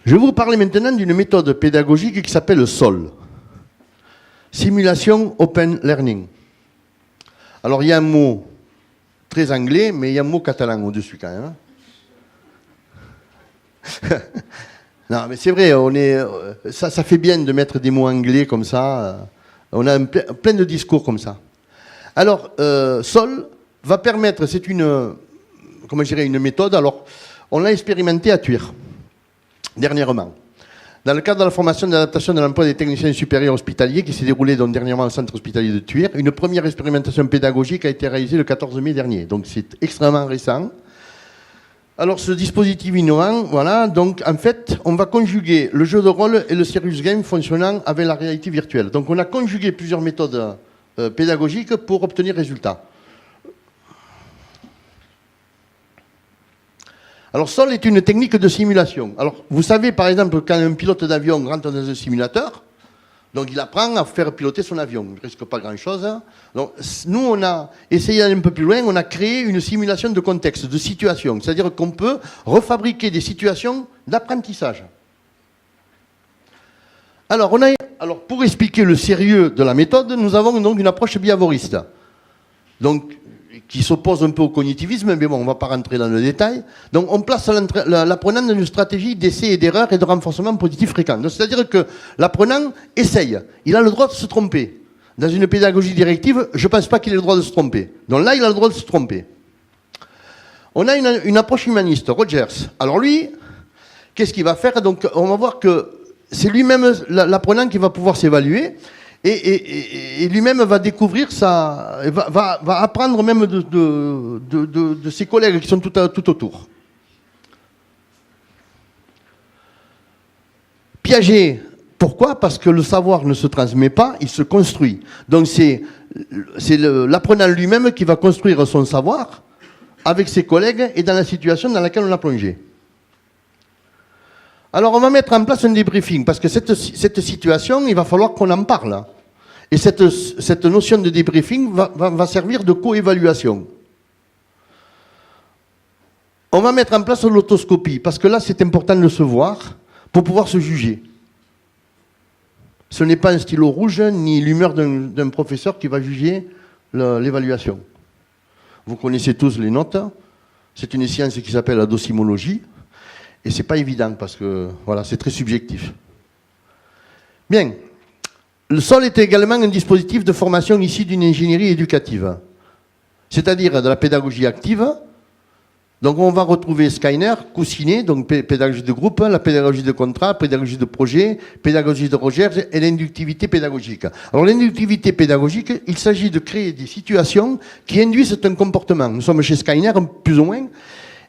Je vais vous parler maintenant d'une méthode pédagogique qui s'appelle SOL. Simulation Open Learning. Alors, il y a un mot très anglais, mais il y a un mot catalan au-dessus quand même. Non, mais c'est vrai, ça fait bien de mettre des mots anglais comme ça. On a plein de discours comme ça. Alors, SOL va permettre, c'est une méthode. Alors, on l'a expérimenté à Thuir, dernièrement. Dans le cadre de la formation d'adaptation de l'emploi des techniciens supérieurs hospitaliers qui s'est déroulée donc dernièrement au centre hospitalier de Thuir, une première expérimentation pédagogique a été réalisée le 14 mai dernier. Donc, c'est extrêmement récent. Alors, ce dispositif innovant, voilà, donc en fait, on va conjuguer le jeu de rôle et le serious game fonctionnant avec la réalité virtuelle. Donc, on a conjugué plusieurs méthodes pédagogiques pour obtenir résultat. Alors, SOL est une technique de simulation. Alors, vous savez, par exemple, quand un pilote d'avion rentre dans un simulateur, donc il apprend à faire piloter son avion. Il ne risque pas grand-chose. Donc, nous, on a essayé d'aller un peu plus loin. On a créé une simulation de contexte, de situation. C'est-à-dire qu'on peut refabriquer des situations d'apprentissage. Alors, pour expliquer le sérieux de la méthode, nous avons donc une approche biavoriste. Donc, qui s'oppose un peu au cognitivisme, mais bon, on ne va pas rentrer dans le détail. Donc, on place l'apprenant dans une stratégie d'essai et d'erreur et de renforcement positif fréquent. C'est-à-dire que l'apprenant essaye. Il a le droit de se tromper. Dans une pédagogie directive, je ne pense pas qu'il ait le droit de se tromper. Donc là, il a le droit de se tromper. On a une approche humaniste, Rogers. Alors lui, qu'est-ce qu'il va faire? Donc, on va voir que c'est lui-même l'apprenant qui va pouvoir s'évaluer. Et lui-même va découvrir va apprendre même de ses collègues qui sont tout autour. Piaget, pourquoi? Parce que le savoir ne se transmet pas, il se construit. Donc c'est l'apprenant lui-même qui va construire son savoir avec ses collègues et dans la situation dans laquelle on l'a plongé. Alors on va mettre en place un débriefing, parce que cette situation, il va falloir qu'on en parle. Et cette notion de débriefing va servir de co-évaluation. On va mettre en place l'autoscopie, parce que là c'est important de se voir pour pouvoir se juger. Ce n'est pas un stylo rouge, ni l'humeur d'un professeur qui va juger l'évaluation. Vous connaissez tous les notes. C'est une science qui s'appelle la docimologie. Et ce n'est pas évident parce que voilà, c'est très subjectif. Bien. Le SOL est également un dispositif de formation issu d'une ingénierie éducative, c'est-à-dire de la pédagogie active. Donc on va retrouver Skinner, Coussinet, donc pédagogie de groupe, la pédagogie de contrat, pédagogie de projet, pédagogie de recherche et l'inductivité pédagogique. Alors l'inductivité pédagogique, il s'agit de créer des situations qui induisent un comportement. Nous sommes chez Skinner, plus ou moins.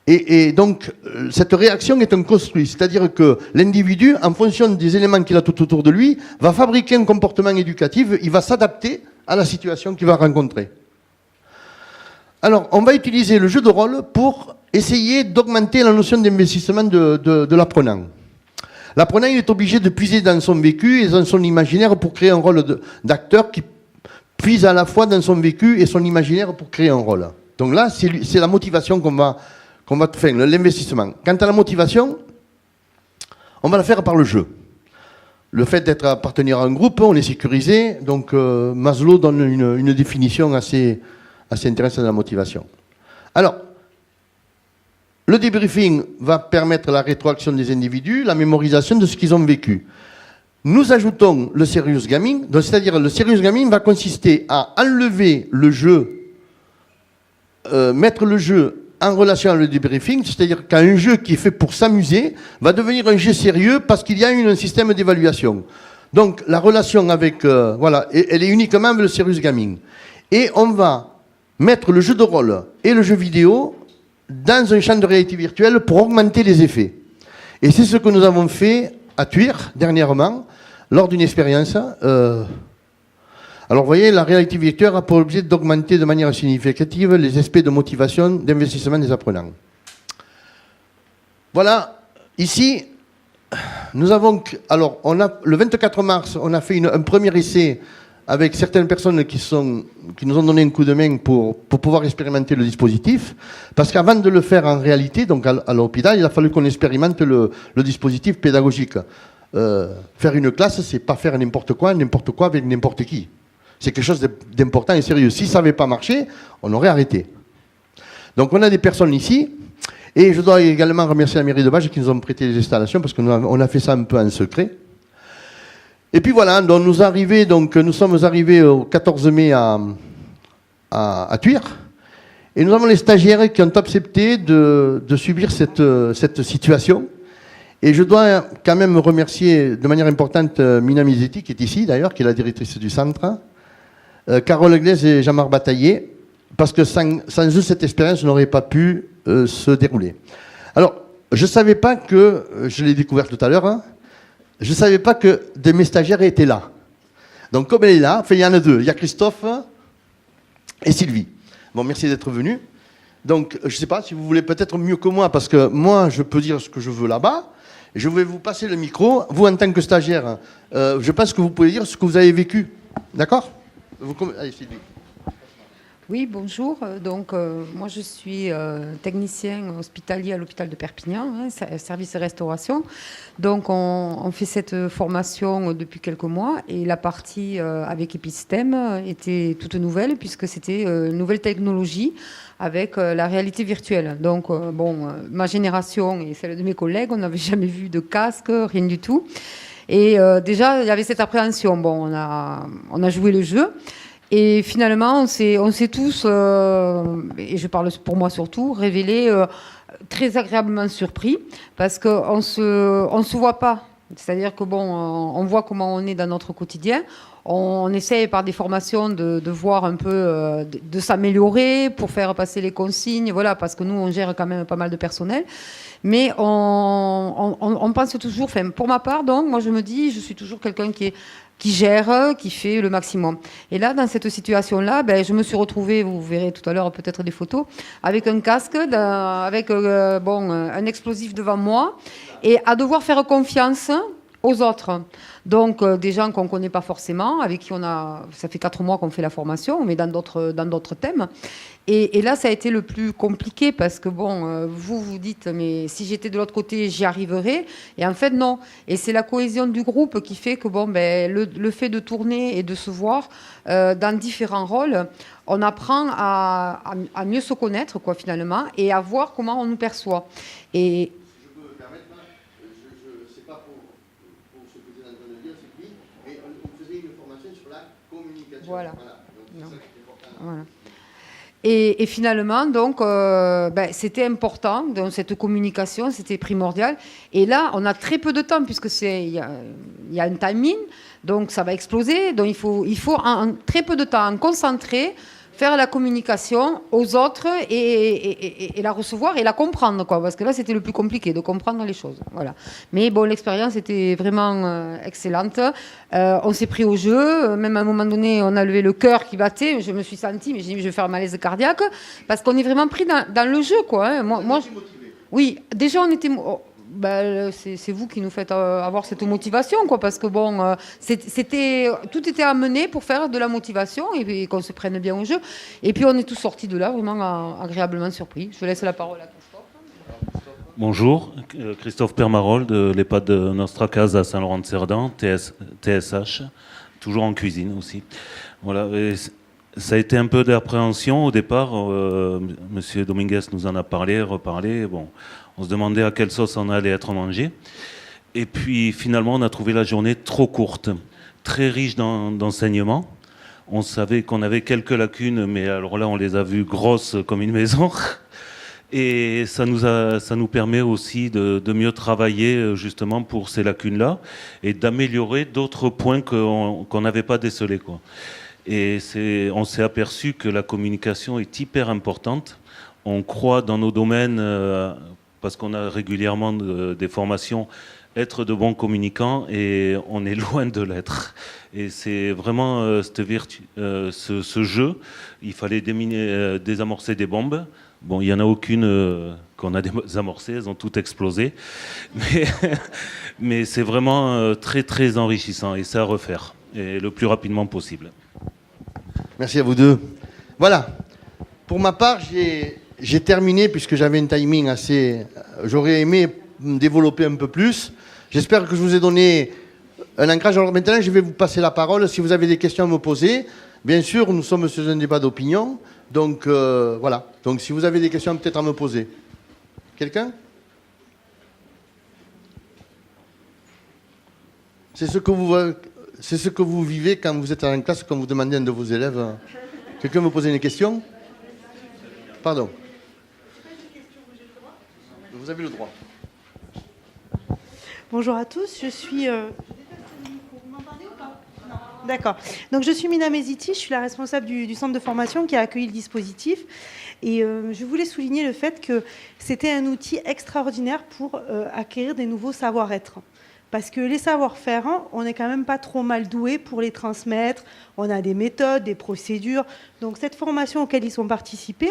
Et donc, cette réaction est un construit, c'est-à-dire que l'individu, en fonction des éléments qu'il a tout autour de lui, va fabriquer un comportement éducatif, il va s'adapter à la situation qu'il va rencontrer. Alors, on va utiliser le jeu de rôle pour essayer d'augmenter la notion d'investissement de l'apprenant. L'apprenant, il est obligé de puiser dans son vécu et dans son imaginaire pour créer un rôle d'acteur qui puise à la fois dans son vécu et son imaginaire pour créer un rôle. Donc là, c'est la motivation qu'on va faire, l'investissement. Quant à la motivation, on va la faire par le jeu. Le fait d'appartenir à un groupe, on est sécurisé. Donc Maslow donne une définition assez intéressante de la motivation. Alors, le débriefing va permettre la rétroaction des individus, la mémorisation de ce qu'ils ont vécu. Nous ajoutons le serious gaming, c'est-à-dire le serious gaming va consister à enlever le jeu, mettre le jeu en relation avec le débriefing, c'est-à-dire qu'un jeu qui est fait pour s'amuser va devenir un jeu sérieux parce qu'il y a un système d'évaluation. Donc la relation avec, voilà, elle est uniquement avec le serious gaming. Et on va mettre le jeu de rôle et le jeu vidéo dans un champ de réalité virtuelle pour augmenter les effets. Et c'est ce que nous avons fait à Thuir dernièrement, lors d'une expérience. Alors vous voyez, la réalité virtuelle a pour objet d'augmenter de manière significative les aspects de motivation, d'investissement des apprenants. Voilà, ici, nous avons... Alors, le 24 mars, on a fait un premier essai avec certaines personnes qui nous ont donné un coup de main pour pouvoir expérimenter le dispositif. Parce qu'avant de le faire en réalité, donc à l'hôpital, il a fallu qu'on expérimente le dispositif pédagogique. Faire une classe, c'est pas faire n'importe quoi avec n'importe qui. C'est quelque chose d'important et sérieux. Si ça n'avait pas marché, on aurait arrêté. Donc on a des personnes ici, et je dois également remercier la mairie de Bages qui nous ont prêté les installations, parce qu'on a fait ça un peu en secret. Et puis voilà, donc nous sommes arrivés au 14 mai à Thuir, et nous avons les stagiaires qui ont accepté de subir cette situation. Et je dois quand même remercier de manière importante Mina Misetti, qui est ici d'ailleurs, qui est la directrice du centre, Carole Glaise et Jean-Marc Bataillé, parce que sans eux, cette expérience n'aurait pas pu se dérouler. Alors, je ne savais pas que, je l'ai découvert tout à l'heure, hein, je ne savais pas que de mes stagiaires étaient là. Donc, comme elle est là, enfin, il y en a deux. Il y a Christophe et Sylvie. Bon, merci d'être venus. Donc, je ne sais pas si vous voulez peut-être mieux que moi, parce que moi, je peux dire ce que je veux là-bas. Je vais vous passer le micro. Vous, en tant que stagiaire, je pense que vous pouvez dire ce que vous avez vécu. D'accord ? Allez, Sylvie. Oui, bonjour. Donc, moi, je suis technicien hospitalier à l'hôpital de Perpignan, hein, service restauration. Donc, on fait cette formation depuis quelques mois et la partie avec Epistème était toute nouvelle puisque c'était une nouvelle technologie avec la réalité virtuelle. Donc, ma génération et celle de mes collègues, on n'avait jamais vu de casque, rien du tout. Et déjà, il y avait cette appréhension. Bon, on a joué le jeu. Et finalement, on s'est tous, et je parle pour moi surtout, révélés très agréablement surpris parce qu'on se voit pas. C'est-à-dire que on voit comment on est dans notre quotidien. On essaye par des formations de voir un peu, de s'améliorer pour faire passer les consignes, voilà, parce que nous, on gère quand même pas mal de personnel. Mais on pense toujours, enfin, pour ma part, donc, moi je me dis, je suis toujours quelqu'un qui gère, qui fait le maximum. Et là, dans cette situation-là, je me suis retrouvée, vous verrez tout à l'heure peut-être des photos, avec un casque, avec un explosif devant moi, et à devoir faire confiance aux autres. Donc, des gens qu'on ne connaît pas forcément, avec qui ça fait 4 mois qu'on fait la formation, mais dans d'autres thèmes. Et là, ça a été le plus compliqué parce que, vous dites, mais si j'étais de l'autre côté, j'y arriverais. Et en fait, non. Et c'est la cohésion du groupe qui fait que, le fait de tourner et de se voir dans différents rôles, on apprend à mieux se connaître, quoi, finalement, et à voir comment on nous perçoit. Et je peux me permettre, je sais pas pour ce que tu es en train de dire, Sylvie, mais on faisait une formation sur la communication. Voilà. Donc, c'est ça qui est important. Voilà. Et finalement, donc, c'était important, donc, cette communication, c'était primordial. Et là, on a très peu de temps, puisque il y a un timing, donc ça va exploser. Donc, il faut en très peu de temps, en concentré, faire la communication aux autres et la recevoir et la comprendre, quoi. Parce que là, c'était le plus compliqué, de comprendre les choses. Voilà. Mais bon, l'expérience était vraiment excellente. On s'est pris au jeu. Même à un moment donné, on a levé le cœur qui battait. Je me suis sentie, mais j'ai dit, je vais faire un malaise cardiaque. Parce qu'on est vraiment pris dans le jeu, quoi. Hein. Oui, déjà, on était... c'est vous qui nous faites avoir cette motivation, quoi, parce que tout était amené pour faire de la motivation et qu'on se prenne bien au jeu. Et puis on est tous sortis de là vraiment agréablement surpris. Je laisse la parole à Christophe. Bonjour, Christophe Permarol de l'EHPAD de Nostra Casa à Saint-Laurent-de-Cerdan, TSH, toujours en cuisine aussi. Voilà. Et ça a été un peu d'appréhension au départ. Monsieur Dominguez nous en a parlé, reparlé. Bon. On se demandait à quelle sauce on allait être mangé. Et puis finalement, on a trouvé la journée trop courte, très riche d'enseignements. On savait qu'on avait quelques lacunes, mais alors là, on les a vues grosses comme une maison. Et ça nous permet aussi de mieux travailler justement pour ces lacunes-là et d'améliorer d'autres points qu'on n'avait pas décelés, quoi. Et on s'est aperçu que la communication est hyper importante. On croit dans nos domaines... parce qu'on a régulièrement des formations, être de bons communicants, et on est loin de l'être. Et c'est vraiment ce jeu, il fallait désamorcer des bombes. Bon, il n'y en a aucune qu'on a désamorcées, elles ont toutes explosé. Mais c'est vraiment très, très enrichissant, et c'est à refaire, et le plus rapidement possible. Merci à vous deux. Voilà. Pour ma part, j'ai terminé puisque j'avais un timing assez... J'aurais aimé me développer un peu plus. J'espère que je vous ai donné un ancrage. Alors maintenant, je vais vous passer la parole. Si vous avez des questions à me poser, bien sûr, nous sommes sur un débat d'opinion. Donc, voilà. Donc, si vous avez des questions peut-être à me poser. Quelqu'un ? C'est ce que vous vivez quand vous êtes en classe, quand vous demandez à un de vos élèves. Quelqu'un me posait une question ? Pardon. Vous avez le droit. Bonjour à tous, je suis... Vous m'entendez ou pas ? Non. D'accord. Donc je suis Mina Meziti, je suis la responsable du centre de formation qui a accueilli le dispositif. Et je voulais souligner le fait que c'était un outil extraordinaire pour acquérir des nouveaux savoir-être. Parce que les savoir-faire, on n'est quand même pas trop mal doués pour les transmettre. On a des méthodes, des procédures. Donc cette formation auquel ils ont participé,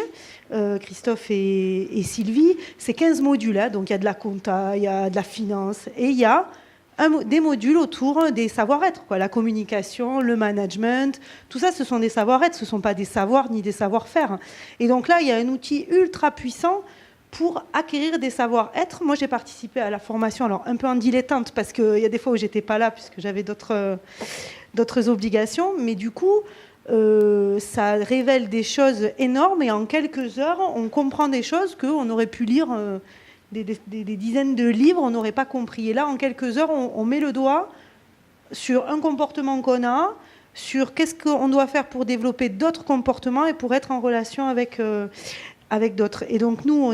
Christophe et Sylvie, c'est 15 modules. Donc il y a de la compta, il y a de la finance et il y a des modules autour des savoir-être, quoi. La communication, le management, tout ça, ce sont des savoir-être, ce ne sont pas des savoirs ni des savoir-faire. Et donc là, il y a un outil ultra puissant pour acquérir des savoir-être. Moi, j'ai participé à la formation, alors un peu en dilettante, parce qu'il y a des fois où je n'étais pas là, puisque j'avais d'autres obligations, mais du coup, ça révèle des choses énormes, et en quelques heures, on comprend des choses qu'on aurait pu lire des dizaines de livres, on n'aurait pas compris. Et là, en quelques heures, on met le doigt sur un comportement qu'on a, sur qu'est-ce qu'on doit faire pour développer d'autres comportements et pour être en relation avec d'autres. Et donc nous,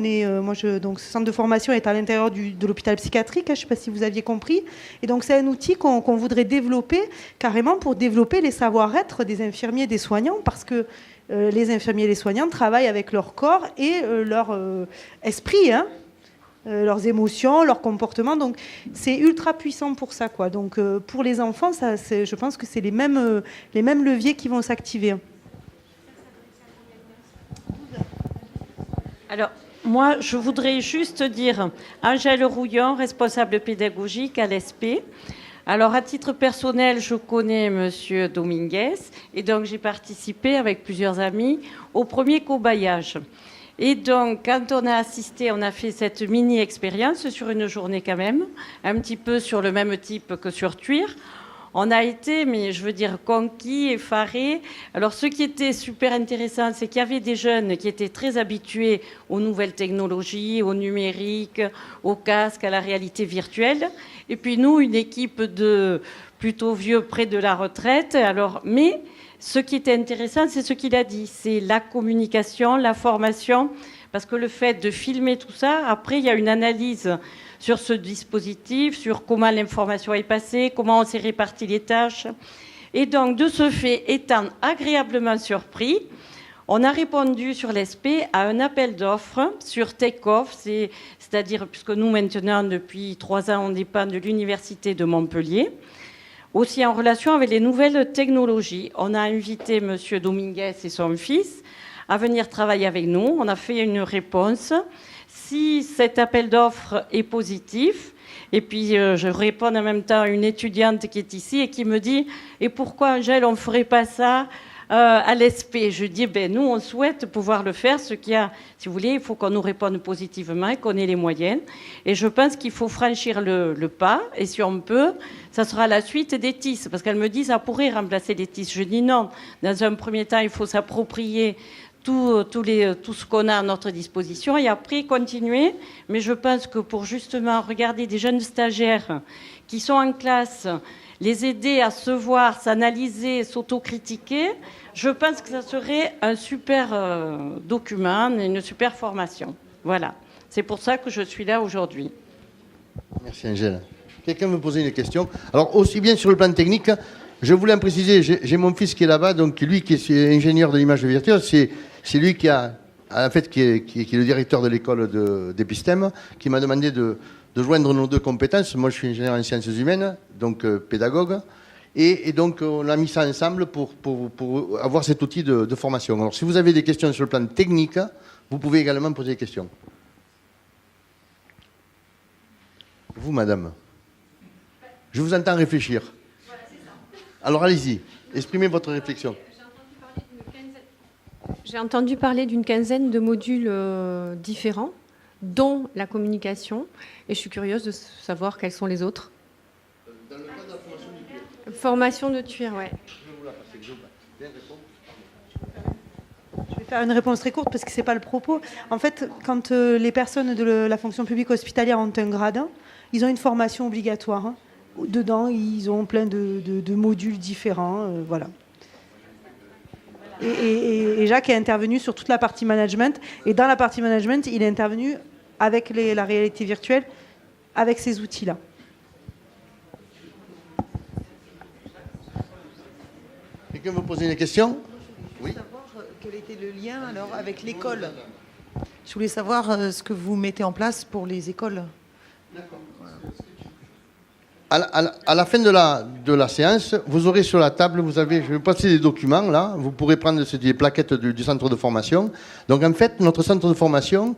donc ce centre de formation est à l'intérieur de l'hôpital psychiatrique, je ne sais pas si vous aviez compris. Et donc c'est un outil qu'on voudrait développer carrément pour développer les savoir-être des infirmiers et des soignants, parce que les infirmiers et les soignants travaillent avec leur corps et leur esprit, leurs émotions, leurs comportements. Donc c'est ultra puissant pour ça, quoi. Donc pour les enfants, je pense que c'est les mêmes leviers qui vont s'activer. Alors, moi, je voudrais juste dire, Angèle Rouillon, responsable pédagogique à l'ESP. Alors, à titre personnel, je connais Monsieur Dominguez, et donc j'ai participé avec plusieurs amis au premier cobayage. Et donc, quand on a assisté, on a fait cette mini-expérience sur une journée quand même, un petit peu sur le même type que sur Thuir. On a été, mais je veux dire, conquis, effarés. Alors, ce qui était super intéressant, c'est qu'il y avait des jeunes qui étaient très habitués aux nouvelles technologies, au numérique, au casque, à la réalité virtuelle. Et puis nous, une équipe de plutôt vieux près de la retraite. Alors, mais ce qui était intéressant, c'est ce qu'il a dit, c'est la communication, la formation, parce que le fait de filmer tout ça, après, il y a une analyse sur ce dispositif, sur comment l'information est passée, comment on s'est réparti les tâches. Et donc, de ce fait, étant agréablement surpris, on a répondu sur l'ESP à un appel d'offres sur Take-Off, c'est-à-dire, puisque nous, maintenant, depuis 3 ans, on dépend de l'Université de Montpellier, aussi en relation avec les nouvelles technologies. On a invité M. Dominguez et son fils à venir travailler avec nous. On a fait une réponse. Si cet appel d'offres est positif, et puis je réponds en même temps à une étudiante qui est ici et qui me dit « Et pourquoi, Angèle, on ne ferait pas ça à l'ESP ?» Je dis « Nous, on souhaite pouvoir le faire. Ce qu'il y a, si vous voulez, il faut qu'on nous réponde positivement et qu'on ait les moyens. Et je pense qu'il faut franchir le pas. Et si on peut, ça sera la suite des TIS. » Parce qu'elle me dit « Ça pourrait remplacer les TIS. » Je dis « Non. Dans un premier temps, il faut s'approprier tout ce qu'on a à notre disposition et après continuer. Mais je pense que pour justement regarder des jeunes stagiaires qui sont en classe, les aider à se voir, s'analyser, s'autocritiquer, je pense que ça serait un super document, une super formation. Voilà. C'est pour ça que je suis là aujourd'hui. Merci Angèle. Quelqu'un me posait une question. Alors aussi bien sur le plan technique, je voulais en préciser, j'ai mon fils qui est là-bas, donc lui qui est ingénieur de l'image virtuelle, c'est lui qui est le directeur de l'école d'Epistème, qui m'a demandé de joindre nos deux compétences. Moi, je suis ingénieur en sciences humaines, donc pédagogue, et donc on a mis ça ensemble pour avoir cet outil de formation. Alors, si vous avez des questions sur le plan technique, vous pouvez également poser des questions. Vous, madame, je vous entends réfléchir. Alors, allez-y, exprimez votre réflexion. J'ai entendu parler d'une J'ai entendu parler d'une quinzaine de modules différents, dont la communication, et je suis curieuse de savoir quels sont les autres. Dans le cadre de la formation du tueur. Formation de tueur, ouais. Je vais faire une réponse très courte parce que ce n'est pas le propos. En fait, quand les personnes de la fonction publique hospitalière ont un grade 1, ils ont une formation obligatoire. Dedans, ils ont plein de modules différents. Voilà. Et Jacques est intervenu sur toute la partie management. Et dans la partie management, il est intervenu avec la réalité virtuelle, avec ces outils-là. Quelqu'un veut poser une question? Oui. Quel était le lien alors avec l'école? Je voulais savoir ce que vous mettez en place pour les écoles. D'accord. À la fin de la séance, vous aurez sur la table, je vais vous passer des documents là, vous pourrez prendre des plaquettes du centre de formation. Donc en fait, notre centre de formation,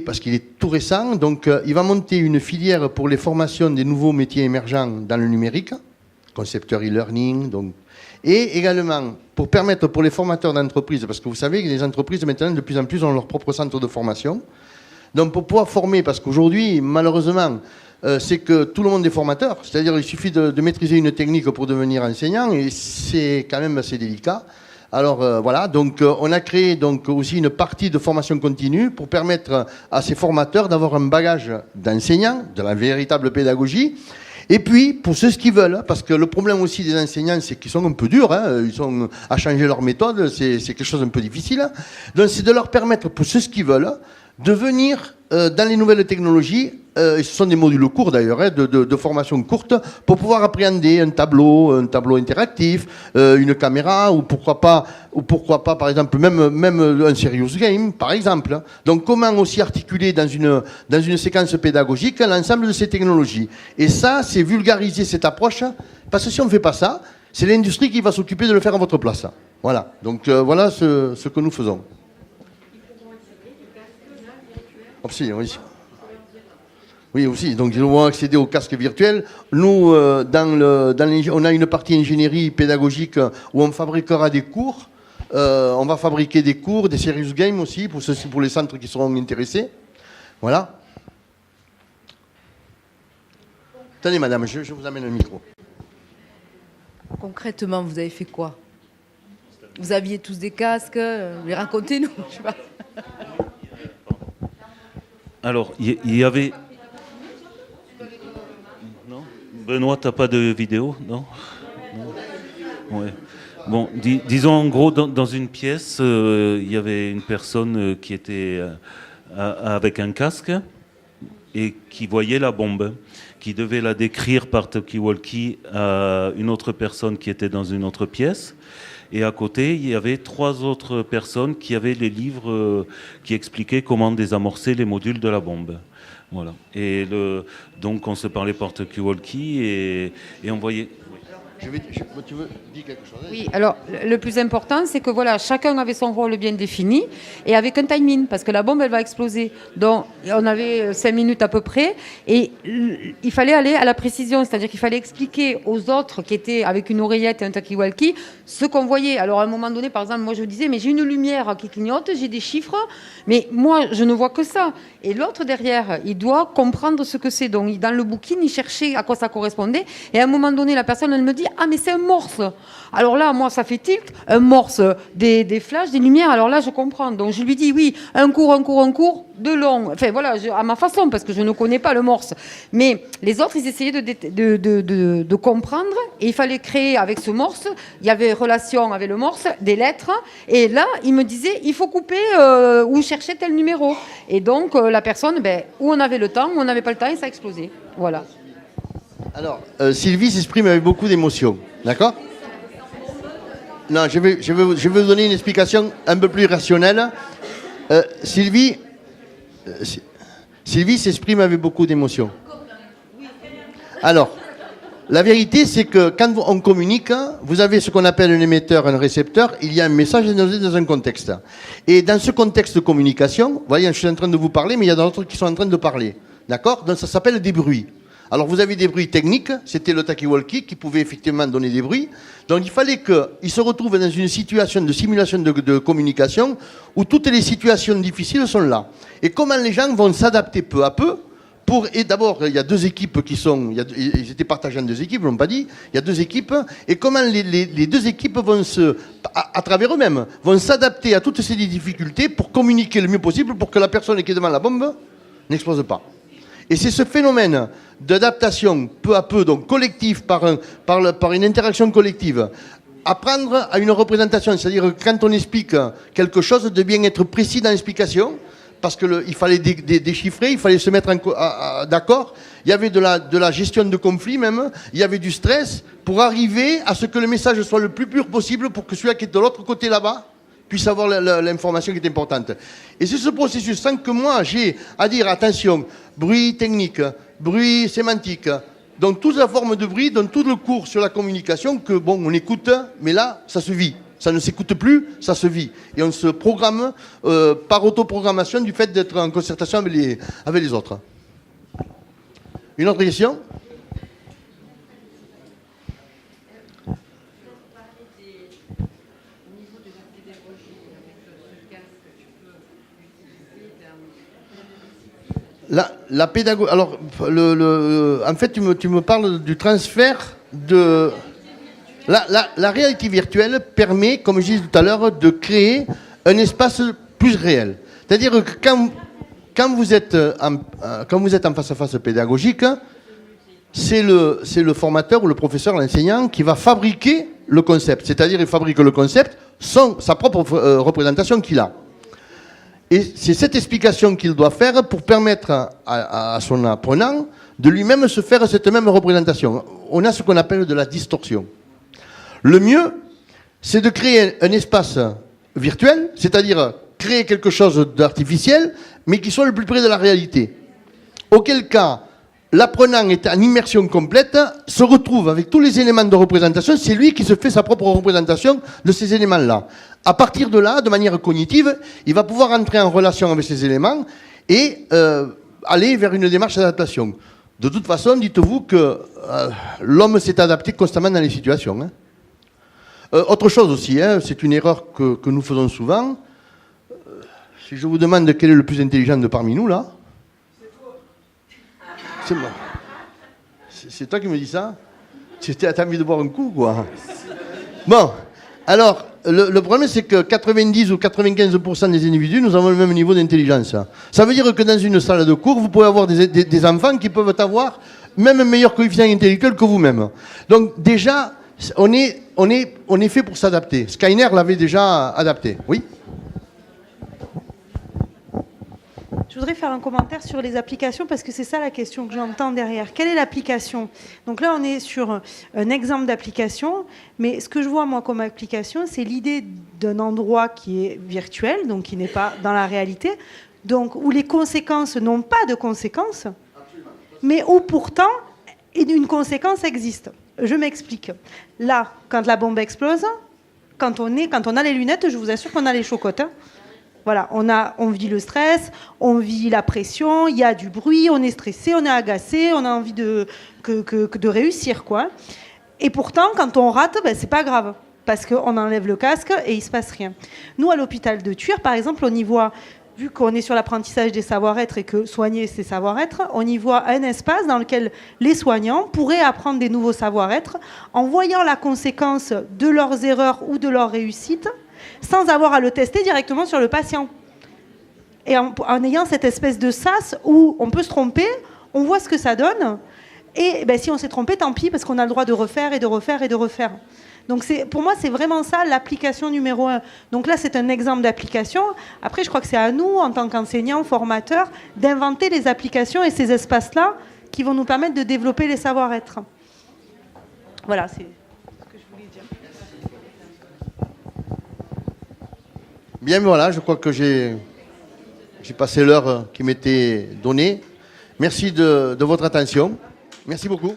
parce qu'il est tout récent, donc il va monter une filière pour les formations des nouveaux métiers émergents dans le numérique, concepteur e-learning, donc. Et également, pour permettre pour les formateurs d'entreprises, parce que vous savez que les entreprises maintenant de plus en plus ont leur propre centre de formation, donc pour pouvoir former, parce qu'aujourd'hui, malheureusement, c'est que tout le monde est formateur, c'est-à-dire il suffit de maîtriser une technique pour devenir enseignant, et c'est quand même assez délicat. Alors voilà, donc on a créé donc aussi une partie de formation continue pour permettre à ces formateurs d'avoir un bagage d'enseignants, de la véritable pédagogie. Et puis, pour ceux qui veulent, parce que le problème aussi des enseignants, c'est qu'ils sont un peu durs, ils sont à changer leur méthode, c'est quelque chose d'un peu difficile. Donc, c'est de leur permettre, pour ceux qui veulent, de venir dans les nouvelles technologies, et ce sont des modules courts d'ailleurs, de formation courte, pour pouvoir appréhender un tableau interactif, une caméra, ou pourquoi pas par exemple, même un serious game, par exemple. Donc comment aussi articuler dans une séquence pédagogique l'ensemble de ces technologies. Et ça, c'est vulgariser cette approche, parce que si on ne fait pas ça, c'est l'industrie qui va s'occuper de le faire à votre place. Voilà, donc voilà ce que nous faisons. Oui. Oui, aussi. Donc, ils vont accéder au casque virtuel. Nous, on a une partie ingénierie pédagogique où on fabriquera des cours. On va fabriquer des cours, des serious games aussi, pour les centres qui seront intéressés. Voilà. Tenez, madame, je vous amène un micro. Concrètement, vous avez fait quoi? Vous aviez tous des casques, mais racontez-nous, je sais pas. Alors, il y avait... Non, Benoît, t'as pas de vidéo, non? Ouais. Bon, disons en gros, dans une pièce, il y avait une personne qui était avec un casque et qui voyait la bombe, qui devait la décrire par talkie-walkie à une autre personne qui était dans une autre pièce. Et à côté, il y avait 3 autres personnes qui avaient les livres qui expliquaient comment désamorcer les modules de la bombe. Voilà. Et donc on se parlait par talkie-walkie et on voyait... Tu veux dire quelque chose? Oui, alors le plus important, c'est que voilà, chacun avait son rôle bien défini et avec un timing, parce que la bombe, elle va exploser. Donc, on avait 5 minutes à peu près et il fallait aller à la précision, c'est-à-dire qu'il fallait expliquer aux autres qui étaient avec une oreillette et un talkie-walkie ce qu'on voyait. Alors, à un moment donné, par exemple, moi, je disais, mais j'ai une lumière qui clignote, j'ai des chiffres, mais moi, je ne vois que ça. Et l'autre derrière, il doit comprendre ce que c'est. Donc, dans le booking, il cherchait à quoi ça correspondait. Et à un moment donné, la personne, elle me dit, ah, mais c'est un morse. Alors là, moi, ça fait tilt. Un morse, des flashs, des lumières. Alors là, je comprends. Donc, je lui dis, oui, un cours, de long. Enfin, voilà, à ma façon, parce que je ne connais pas le morse. Mais les autres, ils essayaient de comprendre. Et il fallait créer avec ce morse, il y avait relation avec le morse, des lettres. Et là, il me disait, il faut couper ou chercher tel numéro. Et donc, la personne, où on avait le temps, où on n'avait pas le temps, et ça a explosé. Voilà. Alors, Sylvie s'exprime avec beaucoup d'émotion, d'accord? Non, je vais vous donner une explication un peu plus rationnelle. Sylvie s'exprime avec beaucoup d'émotion. Alors, la vérité, c'est que quand on communique, vous avez ce qu'on appelle un émetteur, un récepteur, il y a un message dans un contexte. Et dans ce contexte de communication, vous voyez, je suis en train de vous parler, mais il y a d'autres qui sont en train de parler, d'accord? Donc ça s'appelle des bruits. Alors vous avez des bruits techniques, c'était le talkie-walkie qui pouvait effectivement donner des bruits. Donc il fallait qu'ils se retrouvent dans une situation de simulation de communication où toutes les situations difficiles sont là. Et comment les gens vont s'adapter peu à peu et d'abord, il y a deux équipes ils étaient partagés en deux équipes, ils l'ont pas dit, il y a deux équipes, et comment les deux équipes vont à travers eux-mêmes, vont s'adapter à toutes ces difficultés pour communiquer le mieux possible pour que la personne qui est devant la bombe n'explose pas. Et c'est ce phénomène d'adaptation peu à peu, donc collectif, par une interaction collective, apprendre à une représentation, c'est-à-dire quand on explique quelque chose, de bien être précis dans l'explication, parce qu'il fallait déchiffrer, il fallait se mettre d'accord. Il y avait de la gestion de conflit même, il y avait du stress pour arriver à ce que le message soit le plus pur possible pour que celui qui est de l'autre côté là-bas puisse avoir l'information qui est importante. Et c'est ce processus, sans que moi j'ai à dire, attention, bruit technique, bruit sémantique, donc toute la forme de bruit, dans tout le cours sur la communication, que bon, on écoute, mais là, ça se vit. Ça ne s'écoute plus, ça se vit. Et on se programme par autoprogrammation du fait d'être en concertation avec les autres. Une autre question ? La pédagogie. Alors, en fait, tu me parles du transfert de. La réalité virtuelle permet, comme je disais tout à l'heure, de créer un espace plus réel. C'est-à-dire que quand vous êtes en face-à-face pédagogique, c'est le formateur ou le professeur, l'enseignant, qui va fabriquer le concept. C'est-à-dire qu'il fabrique le concept, sa propre représentation qu'il a. Et c'est cette explication qu'il doit faire pour permettre à son apprenant de lui-même se faire cette même représentation. On a ce qu'on appelle de la distorsion. Le mieux, c'est de créer un espace virtuel, c'est-à-dire créer quelque chose d'artificiel, mais qui soit le plus près de la réalité. Auquel cas, l'apprenant est en immersion complète, se retrouve avec tous les éléments de représentation, c'est lui qui se fait sa propre représentation de ces éléments-là. À partir de là, de manière cognitive, il va pouvoir entrer en relation avec ces éléments et aller vers une démarche d'adaptation. De toute façon, dites-vous que l'homme s'est adapté constamment dans les situations. Hein. Autre chose aussi, hein, c'est une erreur que nous faisons souvent. Si je vous demande quel est le plus intelligent de parmi nous, là, c'est moi. C'est toi qui me dis ça? T'as envie de boire un coup, quoi? Bon, alors, le problème, c'est que 90 ou 95% des individus, nous avons le même niveau d'intelligence. Ça veut dire que dans une salle de cours, vous pouvez avoir des enfants qui peuvent avoir même un meilleur coefficient intellectuel que vous-même. Donc, déjà, on est fait pour s'adapter. Skyner l'avait déjà adapté. Oui? Je voudrais faire un commentaire sur les applications parce que c'est ça la question que j'entends derrière. Quelle est l'application? Donc là, on est sur un exemple d'application, mais ce que je vois moi comme application, c'est l'idée d'un endroit qui est virtuel, donc qui n'est pas dans la réalité, donc où les conséquences n'ont pas de conséquences, mais où pourtant une conséquence existe. Je m'explique. Là, quand la bombe explose, quand on a les lunettes, je vous assure qu'on a les chocottes. Hein. Voilà, on vit le stress, on vit la pression, il y a du bruit, on est stressé, on est agacé, on a envie de réussir, quoi. Et pourtant, quand on rate, ben, c'est pas grave, parce qu'on enlève le casque et il se passe rien. Nous, à l'hôpital de Tuire, par exemple, on y voit, vu qu'on est sur l'apprentissage des savoir-être et que soigner, c'est savoir-être, on y voit un espace dans lequel les soignants pourraient apprendre des nouveaux savoir-être en voyant la conséquence de leurs erreurs ou de leurs réussites, sans avoir à le tester directement sur le patient. Et en ayant cette espèce de sas où on peut se tromper, on voit ce que ça donne, et ben, si on s'est trompé, tant pis, parce qu'on a le droit de refaire et de refaire et de refaire. Donc pour moi, c'est vraiment ça l'application numéro 1. Donc là, c'est un exemple d'application. Après, je crois que c'est à nous, en tant qu'enseignants, formateurs, d'inventer les applications et ces espaces-là qui vont nous permettre de développer les savoir-être. Voilà, c'est ce que je voulais dire. Bien, voilà, je crois que j'ai passé l'heure qui m'était donnée. Merci de votre attention. Merci beaucoup.